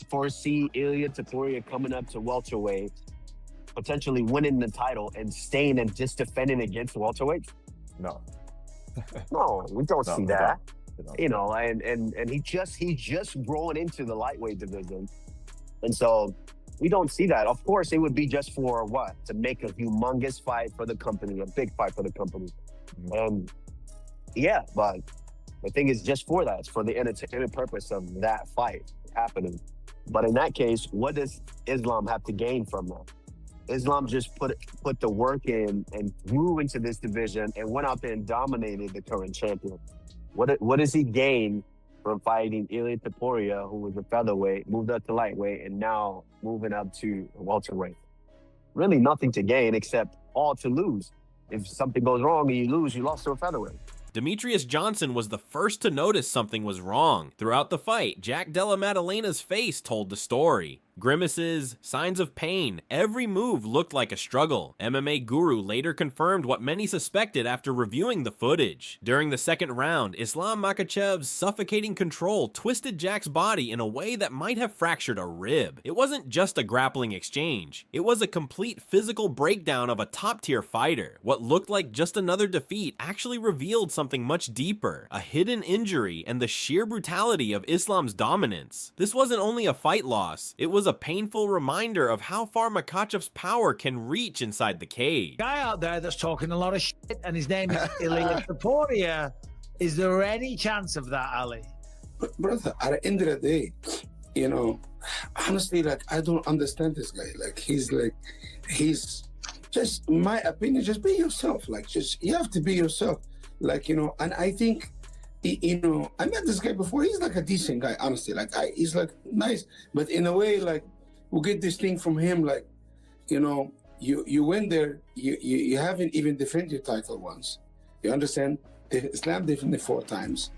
foresee Ilia Topuria coming up to welterweight, potentially winning the title and staying and just defending against welterweight? No. No, we don't No, see we that. don't. You know, and he just growing into the lightweight division, and so we don't see that. Of course, it would be just for what, to make a humongous fight for the company, a big fight for the company, and yeah, but the thing is just for that. It's for the entertainment purpose of that fight happening. But in that case, what does Islam have to gain from that? Islam just put the work in and grew into this division and went out there and dominated the current champion. What does he gain from fighting Ilia Topuria, who was a featherweight, moved up to lightweight, and now moving up to welterweight? Really nothing to gain except all to lose. If something goes wrong and you lose, you lost to a featherweight. Demetrius Johnson was the first to notice something was wrong. Throughout the fight, Jack Della Maddalena's face told the story. Grimaces, signs of pain, every move looked like a struggle. MMA Guru later confirmed what many suspected after reviewing the footage. During the second round, Islam Makhachev's suffocating control twisted Jack's body in a way that might have fractured a rib. It wasn't just a grappling exchange. It was a complete physical breakdown of a top-tier fighter. What looked like just another defeat actually revealed something much deeper, a hidden injury and the sheer brutality of Islam's dominance. This wasn't only a fight loss, it was a painful reminder of how far Makhachev's power can reach inside the cage. Guy out there that's talking a lot of shit, and his name is Ilia Topuria. Is there any chance of that, Ali? But brother, at the end of the day, you know, honestly, like, I don't understand this guy. He's just, my opinion, just be yourself. Like, just, you have to be yourself. Like, you know, and I think, you know, I met this guy before. He's like a decent guy, honestly. Like, he's like nice, but in a way, like, we get this thing from him, like, you know, you went there, you haven't even defended your title once. You understand? Islam defended 4 times.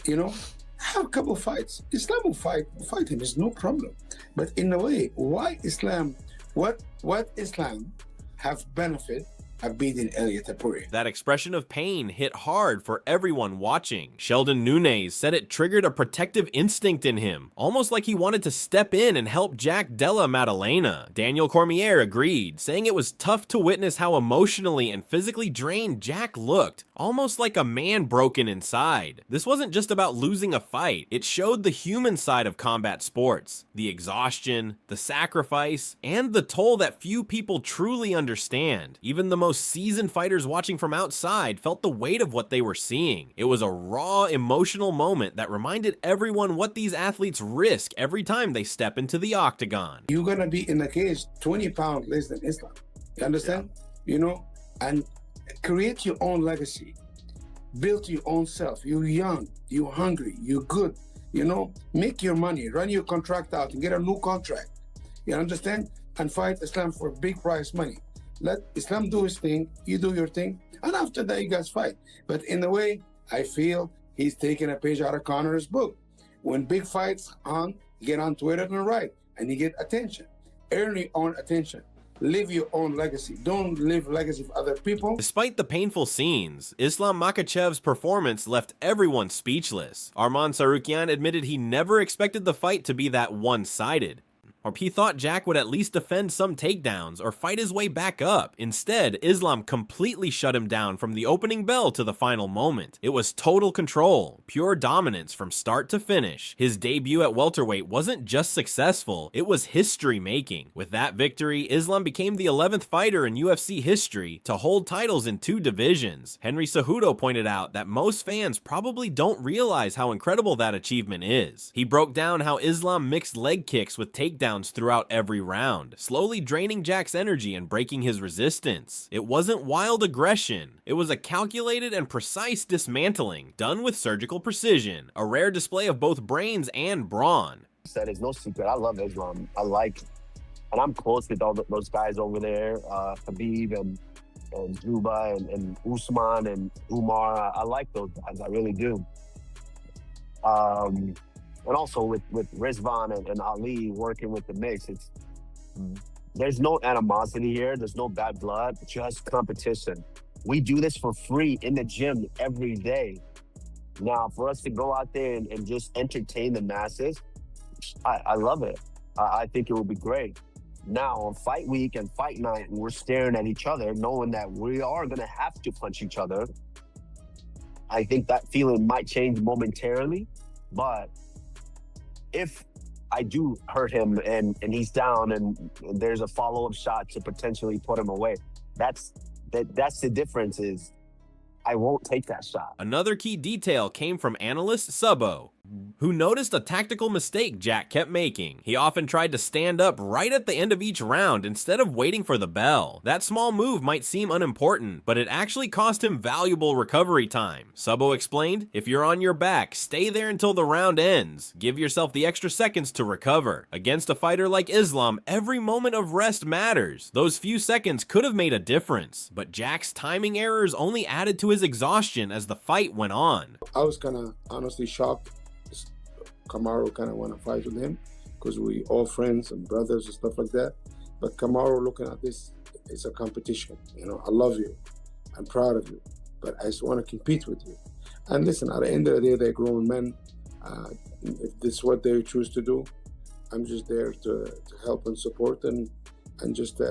You know, have a couple fights. Islam will fight him. It's no problem. But in a way, why Islam? What Islam have benefit of beating Ilia Topuria? That expression of pain hit hard for everyone watching. Sheldon Nunes said it triggered a protective instinct in him, almost like he wanted to step in and help Jack Della Maddalena. Daniel Cormier agreed, saying it was tough to witness how emotionally and physically drained Jack looked, almost like a man broken inside. This wasn't just about losing a fight, it showed the human side of combat sports, the exhaustion, the sacrifice, and the toll that few people truly understand. Even the most seasoned fighters watching from outside felt the weight of what they were seeing. It was a raw, emotional moment that reminded everyone what these athletes risk every time they step into the octagon. You're gonna be in a cage 20 pounds less than Islam. You understand? Yeah. You know, and create your own legacy. Build your own self. You're young, you're hungry, you're good. You know, make your money, run your contract out and get a new contract. You understand? And fight Islam for big prize money. Let Islam do his thing, you do your thing, and after that you guys fight. But in a way, I feel he's taking a page out of Connor's book. When big fights on, get on Twitter and write, and you get attention. Earn your own attention. Live your own legacy. Don't live legacy of other people. Despite the painful scenes, Islam Makhachev's performance left everyone speechless. Arman Sarukian admitted he never expected the fight to be that one-sided. Or he thought Jack would at least defend some takedowns or fight his way back up. Instead, Islam completely shut him down from the opening bell to the final moment. It was total control, pure dominance from start to finish. His debut at welterweight wasn't just successful, it was history-making. With that victory, Islam became the 11th fighter in UFC history to hold titles in 2 divisions. Henry Cejudo pointed out that most fans probably don't realize how incredible that achievement is. He broke down how Islam mixed leg kicks with takedowns throughout every round, slowly draining Jack's energy and breaking his resistance. It wasn't wild aggression, it was a calculated and precise dismantling, done with surgical precision, a rare display of both brains and brawn. That is no secret. I love Islam. And I'm close with all those guys over there, Khabib and Juba and Usman and Umar. I like those guys, I really do. And also with Rizvan and Ali working with the mix, there's no animosity here. There's no bad blood, just competition. We do this for free in the gym every day. Now, for us to go out there and just entertain the masses, I love it. I think it would be great. Now, on fight week and fight night, we're staring at each other, knowing that we are going to have to punch each other. I think that feeling might change momentarily, but if I do hurt him and he's down and there's a follow-up shot to potentially put him away, that's the difference is I won't take that shot. Another key detail came from analyst Subbo, who noticed a tactical mistake Jack kept making. He often tried to stand up right at the end of each round instead of waiting for the bell. That small move might seem unimportant, but it actually cost him valuable recovery time. Subbo explained, if you're on your back, stay there until the round ends. Give yourself the extra seconds to recover. Against a fighter like Islam, every moment of rest matters. Those few seconds could have made a difference, but Jack's timing errors only added to his exhaustion as the fight went on. I was kind of honestly shocked Kamaru kind of want to fight with him because we all friends and brothers and stuff like that. But Kamaru looking at this, it's a competition. You know, I love you. I'm proud of you. But I just want to compete with you. And listen, at the end of the day, they're grown men. If this is what they choose to do, I'm just there to help and support and just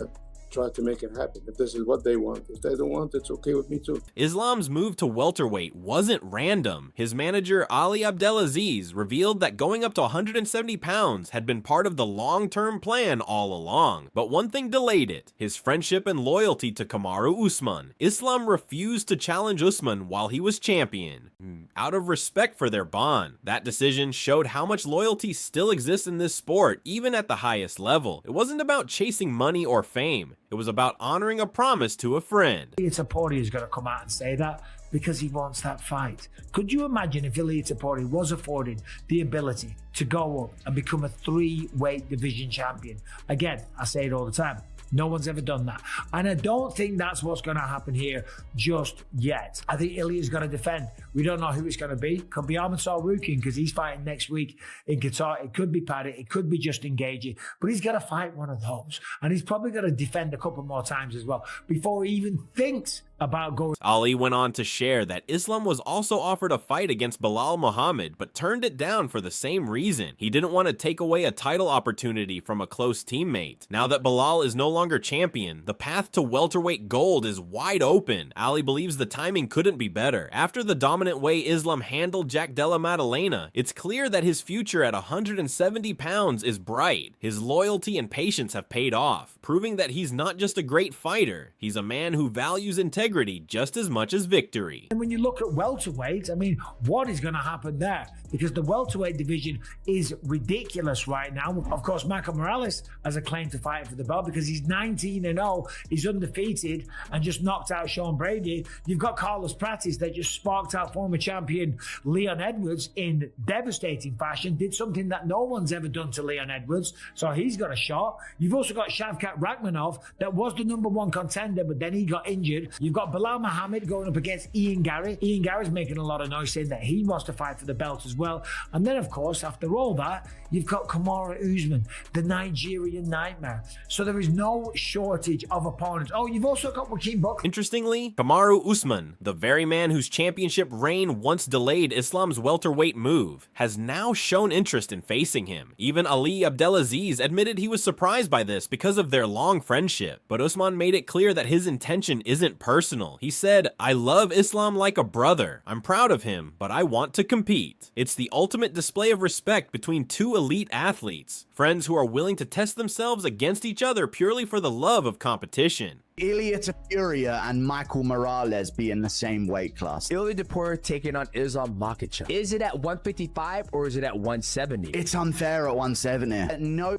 try to make it happen. If this is what they want, if they don't want, it's okay with me too. Islam's move to welterweight wasn't random. His manager Ali Abdelaziz revealed that going up to 170 pounds had been part of the long-term plan all along. But one thing delayed it: his friendship and loyalty to Kamaru Usman. Islam refused to challenge Usman while he was champion, out of respect for their bond. That decision showed how much loyalty still exists in this sport, even at the highest level. It wasn't about chasing money or fame. It was about honoring a promise to a friend. Ilia Topuria is going to come out and say that because he wants that fight. Could you imagine if Ilia Topuria was afforded the ability to go up and become a 3-weight division champion? Again, I say it all the time. No one's ever done that. And I don't think that's what's going to happen here just yet. I think Ilia's got to defend. We don't know who it's going to be. Could be Ahmed Sarukian because he's fighting next week in Qatar. It could be Paddy. It could be Justin Gaethje. But he's got to fight one of those. And he's probably got to defend a couple more times as well before he even thinks about going. Ali went on to share that Islam was also offered a fight against Belal Muhammad, but turned it down for the same reason. He didn't want to take away a title opportunity from a close teammate. Now that Belal is no longer champion, the path to welterweight gold is wide open. Ali believes the timing couldn't be better. After the dominant way Islam handled Jack Della Maddalena, it's clear that his future at 170 pounds is bright. His loyalty and patience have paid off, proving that he's not just a great fighter, he's a man who values integrity just as much as victory. And when you look at welterweight, I mean, what is going to happen there? Because the welterweight division is ridiculous right now. Of course, Michael Morales has a claim to fight for the belt because he's 19-0, he's undefeated and just knocked out Sean Brady. You've got Carlos Pratis that just sparked out former champion Leon Edwards in devastating fashion, did something that no one's ever done to Leon Edwards, so he's got a shot. You've also got Shavkat Rakhmonov that was the #1 contender, but then he got injured. You've got Belal Muhammad going up against Ian Gary. Ian Gary's making a lot of noise saying that he wants to fight for the belt as well. And then, of course, after all that, you've got Kamaru Usman, the Nigerian nightmare. So there is no shortage of opponents. Oh, you've also got Joaquin Buck. Interestingly, Kamaru Usman, the very man whose championship reign once delayed Islam's welterweight move, has now shown interest in facing him. Even Ali Abdelaziz admitted he was surprised by this because of their long friendship. But Usman made it clear that his intention isn't personal. He said, "I love Islam like a brother. I'm proud of him, but I want to compete." It's the ultimate display of respect between two elite athletes, friends who are willing to test themselves against each other purely for the love of competition. Ilia Topuria and Michael Morales be in the same weight class. Ilia Topuria taking on Islam Makhachev. Is it at 155 or is it at 170? It's unfair at 170. At no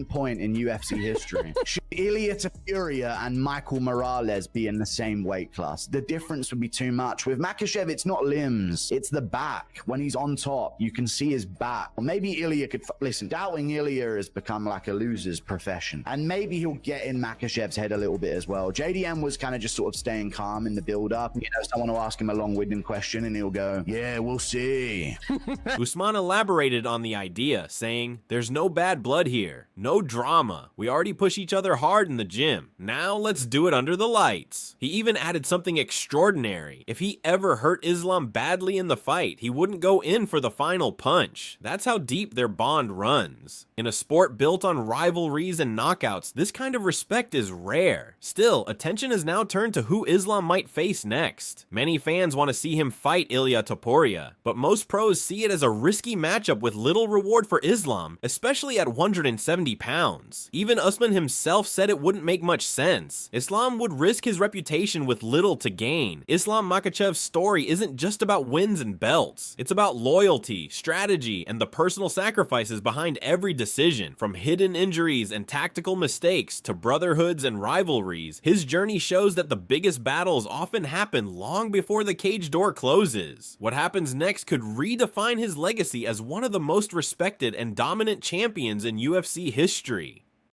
point in UFC history should Ilia Topuria and Michael Morales be in the same weight class. The difference would be too much. With Makhachev, it's not limbs, it's the back. When he's on top, you can see his back. Or maybe Ilia could, listen, doubting Ilia has become like a loser's profession. And maybe he'll get in Makhachev's head a little bit as well. JDM was kind of just sort of staying calm in the build-up. You know, someone will ask him a long-winded question and he'll go, "Yeah, we'll see." Usman elaborated on the idea, saying, "There's no bad blood here. No no drama. We already push each other hard in the gym. Now let's do it under the lights. He even added something extraordinary. If he ever hurt Islam badly in the fight, he wouldn't go in for the final punch. That's how deep their bond runs. In a sport built on rivalries and knockouts, this kind of respect is rare. Still, attention is now turned to who Islam might face next. Many fans want to see him fight Ilia Topuria, but most pros see it as a risky matchup with little reward for Islam, especially at 170 pounds. Even Usman himself said it wouldn't make much sense. Islam would risk his reputation with little to gain. Islam Makhachev's story isn't just about wins and belts. It's about loyalty, strategy, and the personal sacrifices behind every decision. From hidden injuries and tactical mistakes to brotherhoods and rivalries, his journey shows that the biggest battles often happen long before the cage door closes. What happens next could redefine his legacy as one of the most respected and dominant champions in UFC history.